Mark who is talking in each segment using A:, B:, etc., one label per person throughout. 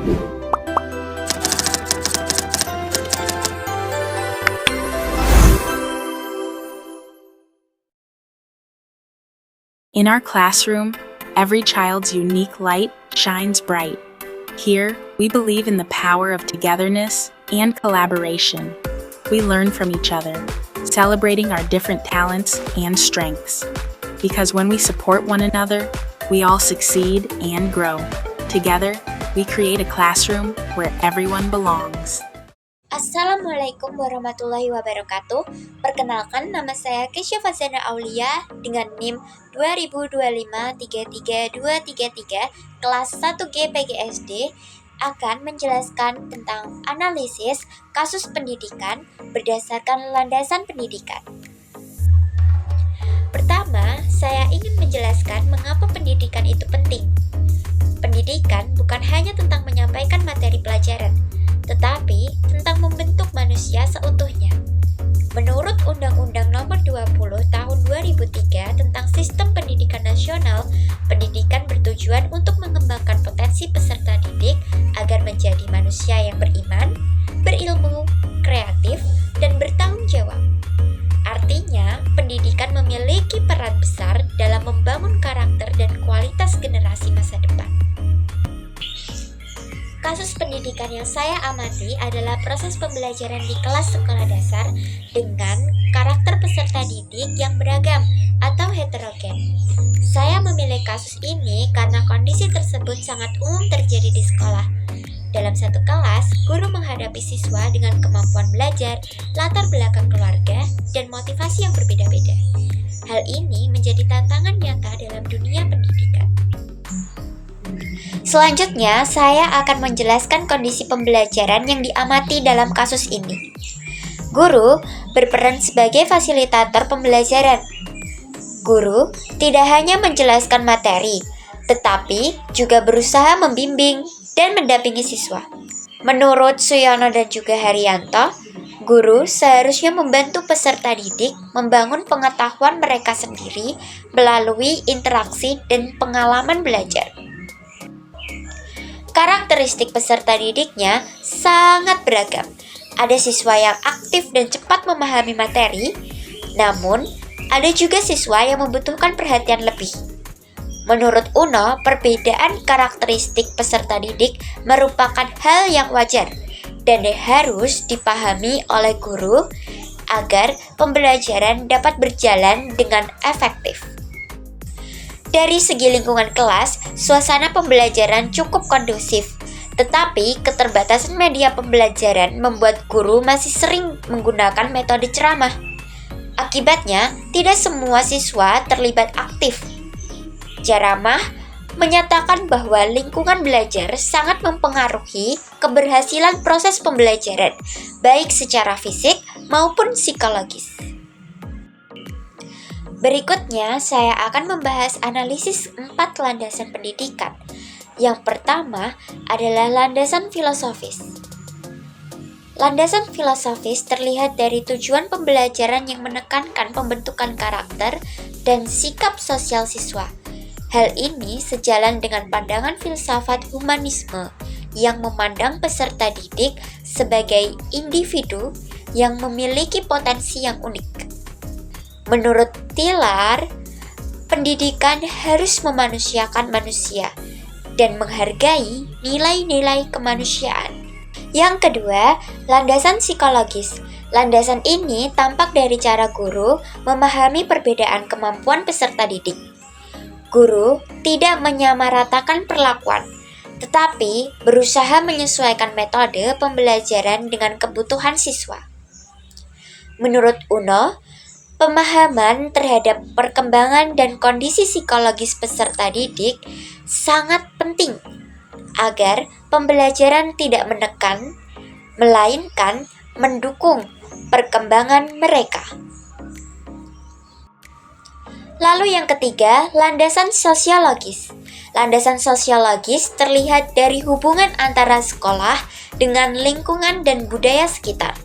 A: In our classroom, every child's unique light shines bright. Here, we believe in the power of togetherness and collaboration. We learn from each other, celebrating our different talents and strengths. Because when we support one another, we all succeed and grow. Together, we create a classroom where everyone belongs.
B: Assalamualaikum warahmatullahi wabarakatuh. Perkenalkan, nama saya Kesya Fazana Aulia dengan NIM 2025-33233 kelas 1G PGSD akan menjelaskan tentang analisis kasus pendidikan berdasarkan landasan pendidikan. Pertama, saya ingin menjelaskan mengapa pendidikan itu penting. Pendidikan bukan hanya tentang menyampaikan materi pelajaran, tetapi tentang membentuk manusia seutuhnya. Menurut Undang-Undang Nomor 20 Tahun 2003 tentang Sistem Pendidikan Nasional, pendidikan bertujuan untuk mengembangkan potensi peserta didik agar menjadi manusia yang beriman, berilmu, kreatif, dan bertanggung jawab. Artinya, pendidikan memiliki peran besar dalam membangun karakter dan kualitas generasi masa depan. Kasus pendidikan yang saya amati adalah proses pembelajaran di kelas sekolah dasar dengan karakter peserta didik yang beragam atau heterogen. Saya memilih kasus ini karena kondisi tersebut sangat umum terjadi di sekolah. Dalam satu kelas, guru menghadapi siswa dengan kemampuan belajar, latar belakang keluarga, dan motivasi yang berbeda-beda. Hal ini menjadi tantangan nyata dalam dunia pendidikan. Selanjutnya, saya akan menjelaskan kondisi pembelajaran yang diamati dalam kasus ini. Guru berperan sebagai fasilitator pembelajaran. Guru tidak hanya menjelaskan materi, tetapi juga berusaha membimbing dan mendampingi siswa. Menurut Suyono dan juga Haryanto, guru seharusnya membantu peserta didik membangun pengetahuan mereka sendiri melalui interaksi dan pengalaman belajar. Karakteristik peserta didiknya sangat beragam. Ada siswa yang aktif dan cepat memahami materi, namun ada juga siswa yang membutuhkan perhatian lebih. Menurut Uno, perbedaan karakteristik peserta didik merupakan hal yang wajar dan harus dipahami oleh guru agar pembelajaran dapat berjalan dengan efektif. Dari segi lingkungan kelas, suasana pembelajaran cukup kondusif, tetapi keterbatasan media pembelajaran membuat guru masih sering menggunakan metode ceramah. Akibatnya, tidak semua siswa terlibat aktif. Ceramah menyatakan bahwa lingkungan belajar sangat mempengaruhi keberhasilan proses pembelajaran, baik secara fisik maupun psikologis. Berikutnya, saya akan membahas analisis 4 landasan pendidikan. Yang pertama adalah landasan filosofis. Landasan filosofis terlihat dari tujuan pembelajaran yang menekankan pembentukan karakter dan sikap sosial siswa. Hal ini sejalan dengan pandangan filsafat humanisme yang memandang peserta didik sebagai individu yang memiliki potensi yang unik. Menurut Tiller, pendidikan harus memanusiakan manusia dan menghargai nilai-nilai kemanusiaan. Yang kedua, landasan psikologis. Landasan ini tampak dari cara guru memahami perbedaan kemampuan peserta didik. Guru tidak menyamaratakan perlakuan, tetapi berusaha menyesuaikan metode pembelajaran dengan kebutuhan siswa. Menurut Uno, pemahaman terhadap perkembangan dan kondisi psikologis peserta didik sangat penting agar pembelajaran tidak menekan, melainkan mendukung perkembangan mereka. Lalu yang ketiga, landasan sosiologis. Landasan sosiologis terlihat dari hubungan antara sekolah dengan lingkungan dan budaya sekitar.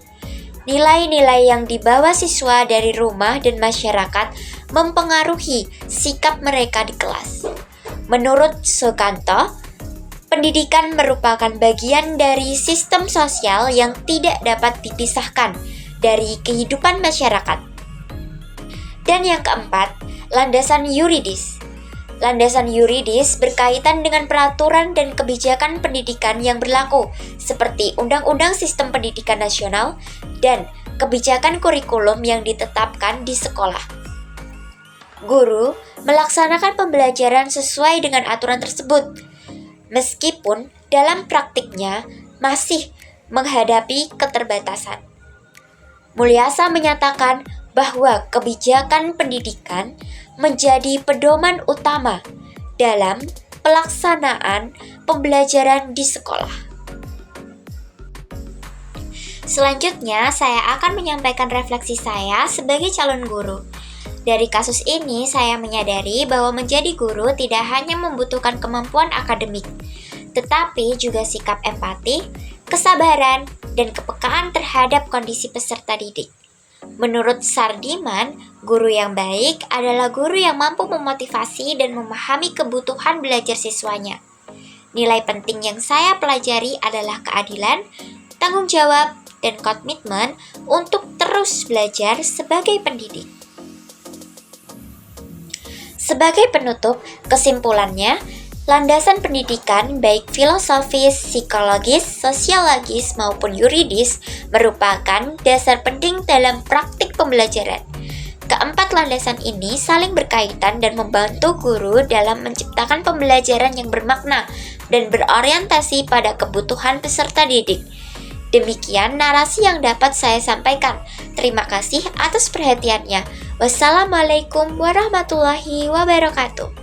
B: Nilai-nilai yang dibawa siswa dari rumah dan masyarakat mempengaruhi sikap mereka di kelas. Menurut Sukanto, Pendidikan merupakan bagian dari sistem sosial yang tidak dapat dipisahkan dari kehidupan masyarakat. Dan yang keempat, landasan yuridis. Landasan yuridis berkaitan dengan peraturan dan kebijakan pendidikan yang berlaku, seperti Undang-Undang Sistem Pendidikan Nasional dan kebijakan kurikulum yang ditetapkan di sekolah. Guru melaksanakan pembelajaran sesuai dengan aturan tersebut, meskipun dalam praktiknya masih menghadapi keterbatasan. Mulyasa menyatakan bahwa kebijakan pendidikan menjadi pedoman utama dalam pelaksanaan pembelajaran di sekolah. Selanjutnya, saya akan menyampaikan refleksi saya sebagai calon guru. Dari kasus ini, saya menyadari bahwa menjadi guru tidak hanya membutuhkan kemampuan akademik, tetapi juga sikap empati, kesabaran, dan kepekaan terhadap kondisi peserta didik. Menurut Sardiman, guru yang baik adalah guru yang mampu memotivasi dan memahami kebutuhan belajar siswanya. Nilai penting yang saya pelajari adalah keadilan, tanggung jawab, dan komitmen untuk terus belajar sebagai pendidik. Sebagai penutup, kesimpulannya, landasan pendidikan baik filosofis, psikologis, sosiologis, maupun yuridis merupakan dasar penting dalam praktik pembelajaran. Keempat landasan ini saling berkaitan dan membantu guru dalam menciptakan pembelajaran yang bermakna dan berorientasi pada kebutuhan peserta didik. Demikian narasi yang dapat saya sampaikan. Terima kasih atas perhatiannya. Wassalamualaikum warahmatullahi wabarakatuh.